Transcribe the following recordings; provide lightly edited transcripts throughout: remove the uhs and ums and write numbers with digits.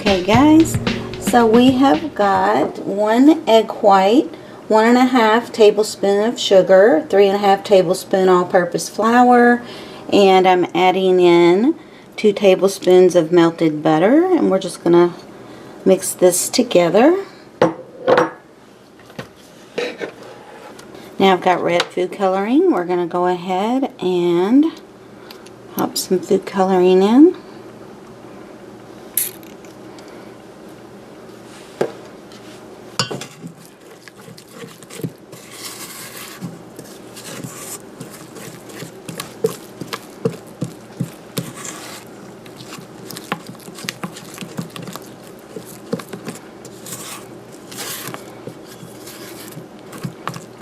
Okay guys, so we have got 1 egg white, 1.5 tablespoon of sugar, 3.5 tablespoon all-purpose flour, and I'm adding in 2 tablespoons of melted butter, and we're just gonna mix this together. Now I've got red food coloring. We're gonna go ahead and pop some food coloring in.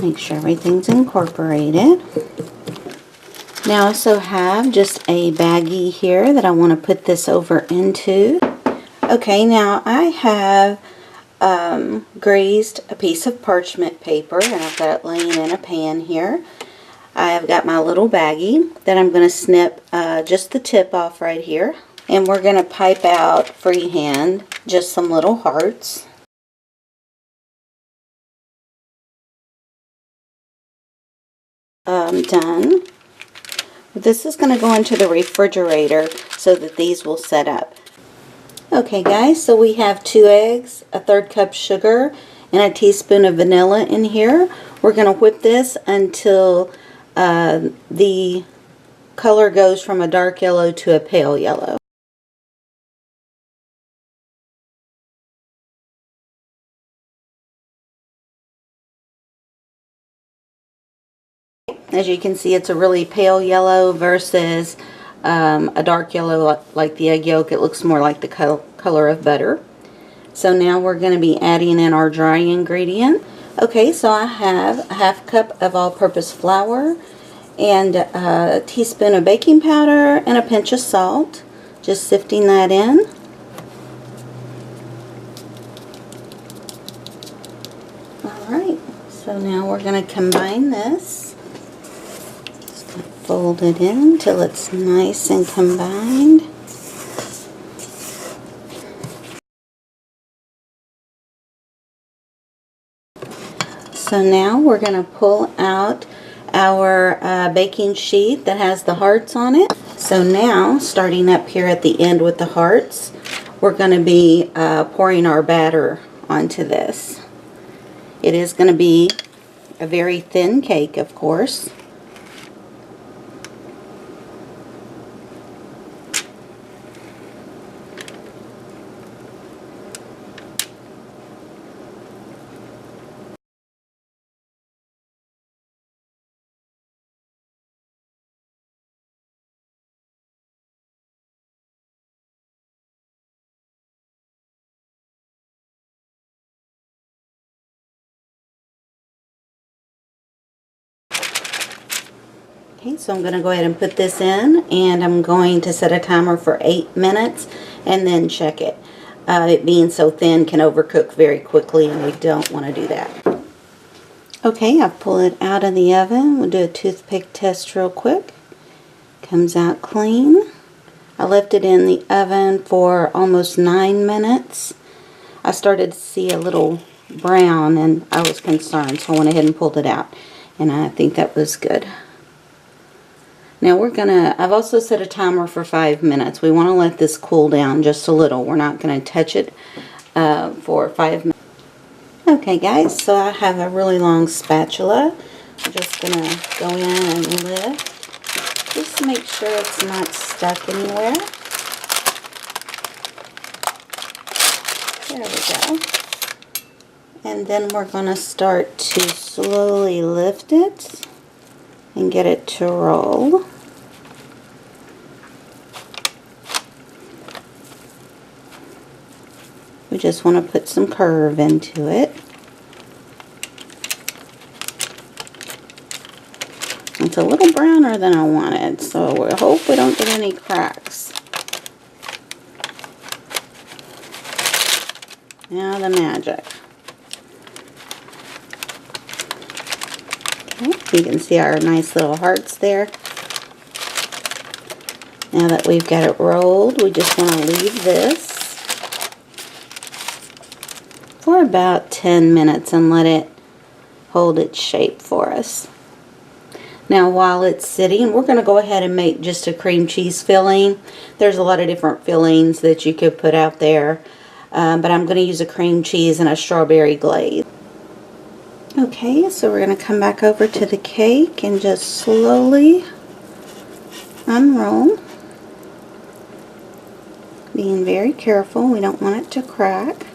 Make sure everything's incorporated. Now I also have just a baggie here that I want to put this over into. Okay, now I have grazed a piece of parchment paper, and I've got it laying in a pan here. I have got my little baggie that I'm going to snip just the tip off right here, and we're going to pipe out freehand just some little hearts. Done. This is going to go into the refrigerator so that these will set up. Okay guys, so we have 2 eggs, a 1/3 cup sugar, and a teaspoon of vanilla in here. We're going to whip this until the color goes from a dark yellow to a pale yellow. As you can see, it's a really pale yellow versus a dark yellow like the egg yolk. It looks more like the color of butter. So now we're going to be adding in our dry ingredient. Okay, so I have a 1/2 cup of all-purpose flour and a teaspoon of baking powder and a pinch of salt. Just sifting that in. Alright, so now we're going to combine this. Fold it in until it's nice and combined. So now we're going to pull out our baking sheet that has the hearts on it. So now, starting up here at the end with the hearts, we're going to be pouring our batter onto this. It is going to be a very thin cake, of course. Okay, so I'm going to go ahead and put this in, and I'm going to set a timer for 8 minutes and then check it. It being so thin can overcook very quickly, and we don't want to do that. Okay, I've pulled it out of the oven. We'll do a toothpick test real quick. Comes out clean. I left it in the oven for almost 9 minutes. I started to see a little brown, and I was concerned, so I went ahead and pulled it out, and I think that was good. Now I've also set a timer for 5 minutes. We want to let this cool down just a little. We're not going to touch it for 5 minutes. Okay guys, so I have a really long spatula. I'm just going to go in and lift, just to make sure it's not stuck anywhere. There we go. And then we're going to start to slowly lift it and get it to roll. We just want to put some curve into it. It's a little browner than I wanted, so we hope we don't get any cracks. Now the magic. Okay, you can see our nice little hearts there. Now that we've got it rolled, we just want to leave this for about 10 minutes and let it hold its shape for us. Now while it's sitting, we're going to go ahead and make just a cream cheese filling. There's a lot of different fillings that you could put out there, but I'm going to use a cream cheese and a strawberry glaze. Okay, so we're going to come back over to the cake and just slowly unroll. Being very careful, we don't want it to crack.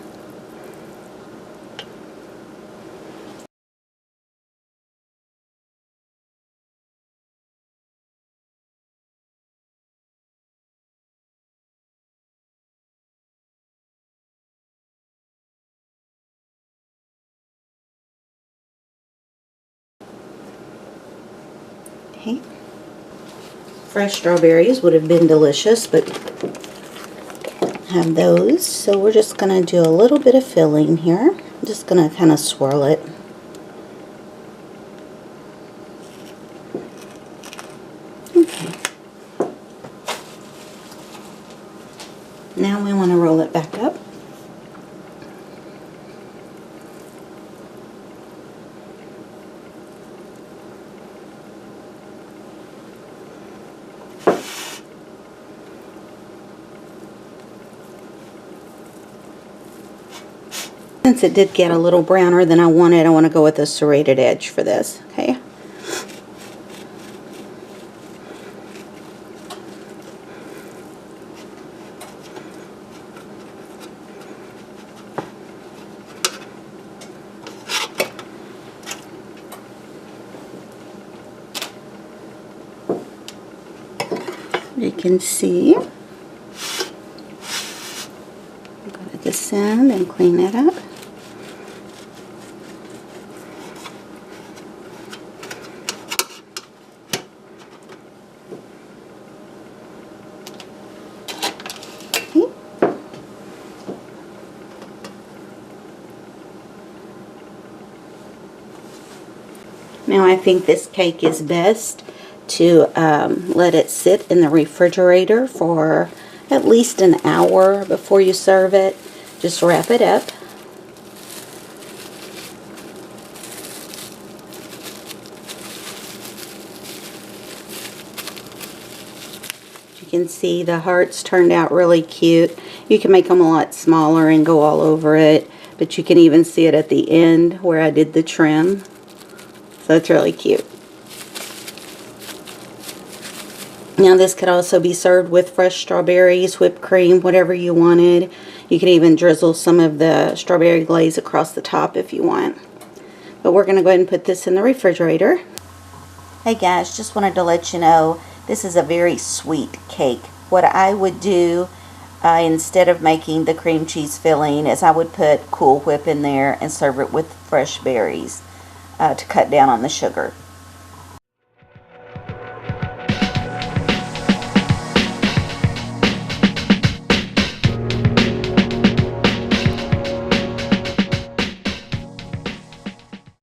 Okay. Fresh strawberries would have been delicious, but have those. So we're just going to do a little bit of filling here. I'm just going to kind of swirl it. Okay. Now we want to roll it back up. Since it did get a little browner than I want to go with a serrated edge for this. Okay. You can see, I'm going to descend and clean it up. Okay. Now I think this cake is best to let it sit in the refrigerator for at least an hour before you serve it. Just wrap it up. You can see the hearts turned out really cute. You can make them a lot smaller and go all over it, but you can even see it at the end where I did the trim. So it's really cute. Now this could also be served with fresh strawberries, whipped cream, whatever you wanted. You could even drizzle some of the strawberry glaze across the top if you want. But we're going to go ahead and put this in the refrigerator. Hey guys, just wanted to let you know this is a very sweet cake. What I would do instead of making the cream cheese filling is I would put Cool Whip in there and serve it with fresh berries to cut down on the sugar.